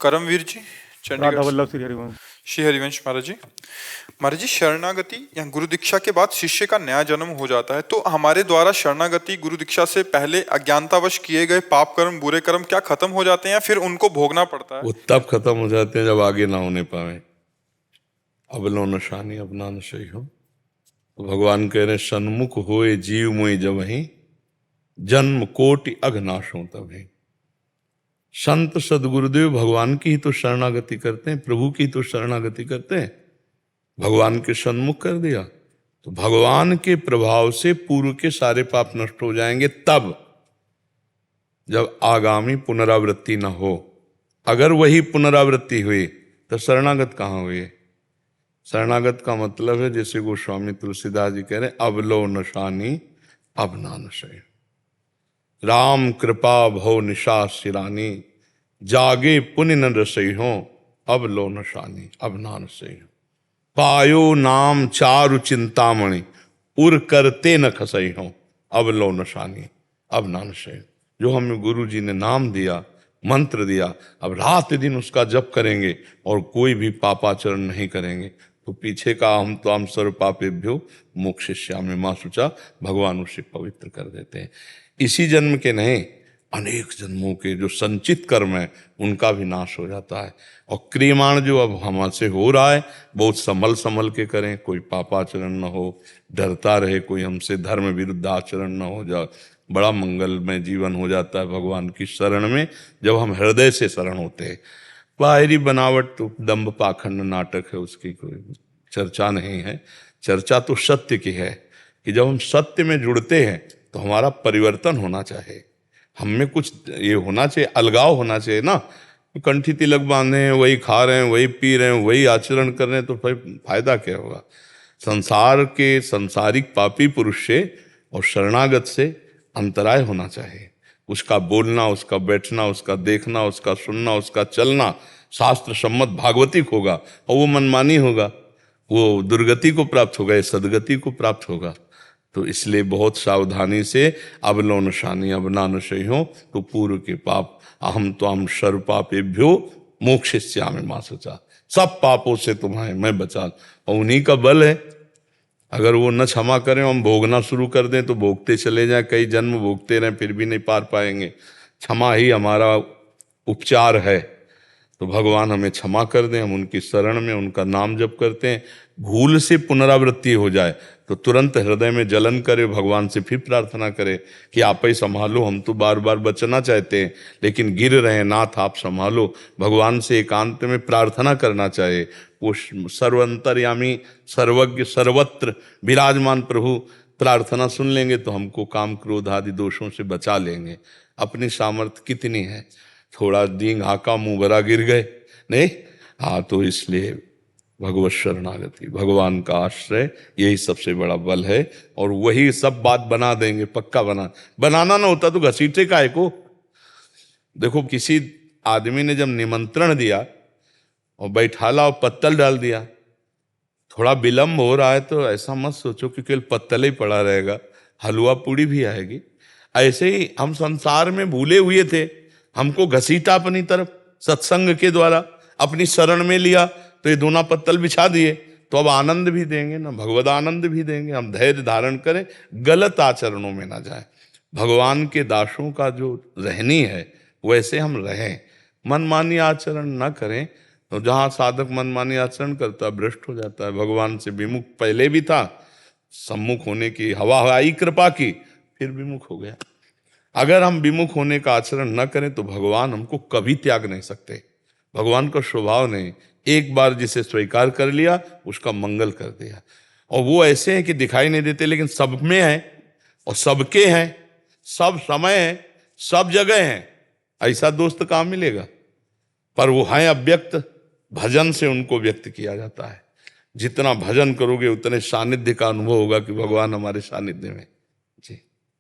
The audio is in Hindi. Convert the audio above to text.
करमवीर जी, राधा चंडीगढ़। वल्लभ श्री हरिवंश। श्री हरिवंश महाराज जी। महाराज जी, शरणागति या गुरु दीक्षा के बाद शिष्य का नया जन्म हो जाता है, तो हमारे द्वारा शरणागति गुरु दीक्षा से पहले अज्ञानतावश किए गए पाप कर्म, बुरे कर्म क्या खत्म हो जाते हैं या फिर उनको भोगना पड़ता है? वो तब खत्म हो जाते हैं जब आगे ना होने पाए। अब लो नशानी अपना नशई हो। तो भगवान कह रहे सन्मुख होए जीव मोई जब ही जन्म कोटि अघनाश हो तभी। संत सदगुरुदेव भगवान की ही तो शरणागति करते हैं, प्रभु की तो शरणागति करते हैं। भगवान के सन्मुख कर दिया तो भगवान के प्रभाव से पूर्व के सारे पाप नष्ट हो जाएंगे, तब जब आगामी पुनरावृत्ति न हो। अगर वही पुनरावृत्ति हुई तो शरणागत कहाँ हुई? शरणागत का मतलब है, जैसे गोस्वामी तुलसीदास जी कह रहे अब लो नशानी अब ना नशे। राम कृपा भव निशा सिरानी जागे पुण्य न रसई हो अब लो नशानी अब ना नशई हो। पायो नाम चारु चिंतामणि उर करते न खसई हो अब लो नशानी अब ना नशई। जो हमें गुरु जी ने नाम दिया, मंत्र दिया, अब रात दिन उसका जप करेंगे और कोई भी पापाचरण नहीं करेंगे तो पीछे का हम तो हम सर्व पापेभ्यो मोक्षयिष्यामि मां शुचा, भगवान उसे पवित्र कर देते हैं। इसी जन्म के नहीं, अनेक जन्मों के जो संचित कर्म है उनका भी नाश हो जाता है। और क्रियमाण जो अब हमसे हो रहा है बहुत संभल संभल के करें, कोई पापाचरण न हो, डरता रहे कोई हमसे धर्म विरुद्ध आचरण न हो जाए, बड़ा मंगलमय जीवन हो जाता है भगवान की शरण में जब हम हृदय से शरण होते हैं। बाहरी बनावट तो दंभ पाखंड नाटक है, उसकी कोई चर्चा नहीं है। चर्चा तो सत्य की है कि जब हम सत्य में जुड़ते हैं तो हमारा परिवर्तन होना चाहिए, हम में कुछ ये होना चाहिए, अलगाव होना चाहिए ना। कंठी तिलक बांधे हैं, वही खा रहे हैं, वही पी रहे हैं, वही आचरण कर रहे हैं, तो फिर फायदा क्या होगा? संसार के सांसारिक पापी पुरुष से और शरणागत से अंतराय होना चाहिए। उसका बोलना, उसका बैठना, उसका देखना, उसका सुनना, उसका चलना शास्त्र सम्मत भागवतिक होगा और वो मनमानी होगा, वो दुर्गति को प्राप्त होगा या सदगति को प्राप्त होगा। तो इसलिए बहुत सावधानी से अब लो नशानी अब ना नशई हो, तो पूर्व के पाप अहम तो हम सर्व पापेभ्यो मोक्षयिष्यामि मां शुचा, सब पापों से तुम्हें मैं बचा। और उन्हीं का बल है। अगर वो न क्षमा करें, हम भोगना शुरू कर दें तो भोगते चले जाएं, कई जन्म भोगते रहें फिर भी नहीं पार पाएंगे। क्षमा ही हमारा उपचार है। तो भगवान हमें क्षमा कर दें, हम उनकी शरण में उनका नाम जप करते हैं। भूल से पुनरावृत्ति हो जाए तो तुरंत हृदय में जलन करे, भगवान से फिर प्रार्थना करे कि आप ही संभालो। हम तो बार बार बचना चाहते हैं लेकिन गिर रहे, नाथ आप संभालो। भगवान से एकांत में प्रार्थना करना चाहिए। वो सर्वंतर्यामी सर्वज्ञ सर्वत्र विराजमान प्रभु प्रार्थना सुन लेंगे तो हमको काम क्रोध आदि दोषों से बचा लेंगे। अपनी सामर्थ्य कितनी है, थोड़ा दींग हाका मुंह भरा गिर गए नहीं। हाँ, तो इसलिए भगवत शरणागति, भगवान का आश्रय, यही सबसे बड़ा बल है। और वही सब बात बना देंगे, पक्का बनाना ना होता तो घसीटे काहे को। देखो, किसी आदमी ने जब निमंत्रण दिया और बैठाला और पत्तल डाल दिया, थोड़ा विलंब हो रहा है तो ऐसा मत सोचो कि केवल पत्तल ही पड़ा रहेगा, हलवा पूड़ी भी आएगी। ऐसे ही हम संसार में भूले हुए थे, हमको घसीटा अपनी तरफ सत्संग के द्वारा, अपनी शरण में लिया तो ये दोना पत्तल बिछा दिए, तो अब आनंद भी देंगे ना, भगवद आनंद भी देंगे। हम धैर्य धारण करें, गलत आचरणों में ना जाएं। भगवान के दासों का जो रहनी है वैसे हम रहें, मनमानी आचरण ना करें। तो जहाँ साधक मनमानी आचरण करता है भ्रष्ट हो जाता है। भगवान से विमुख पहले भी था, सम्मुख होने की हवा आई कृपा की, फिर विमुख हो गया। अगर हम विमुख होने का आचरण न करें तो भगवान हमको कभी त्याग नहीं सकते। भगवान का स्वभाव नहीं, एक बार जिसे स्वीकार कर लिया उसका मंगल कर दिया। और वो ऐसे हैं कि दिखाई नहीं देते लेकिन सब में है और सबके हैं, सब समय है, सब जगह है। ऐसा दोस्त कहाँ मिलेगा? पर वो है अव्यक्त, भजन से उनको व्यक्त किया जाता है। जितना भजन करोगे उतने सानिध्य का अनुभव होगा कि भगवान हमारे सानिध्य में।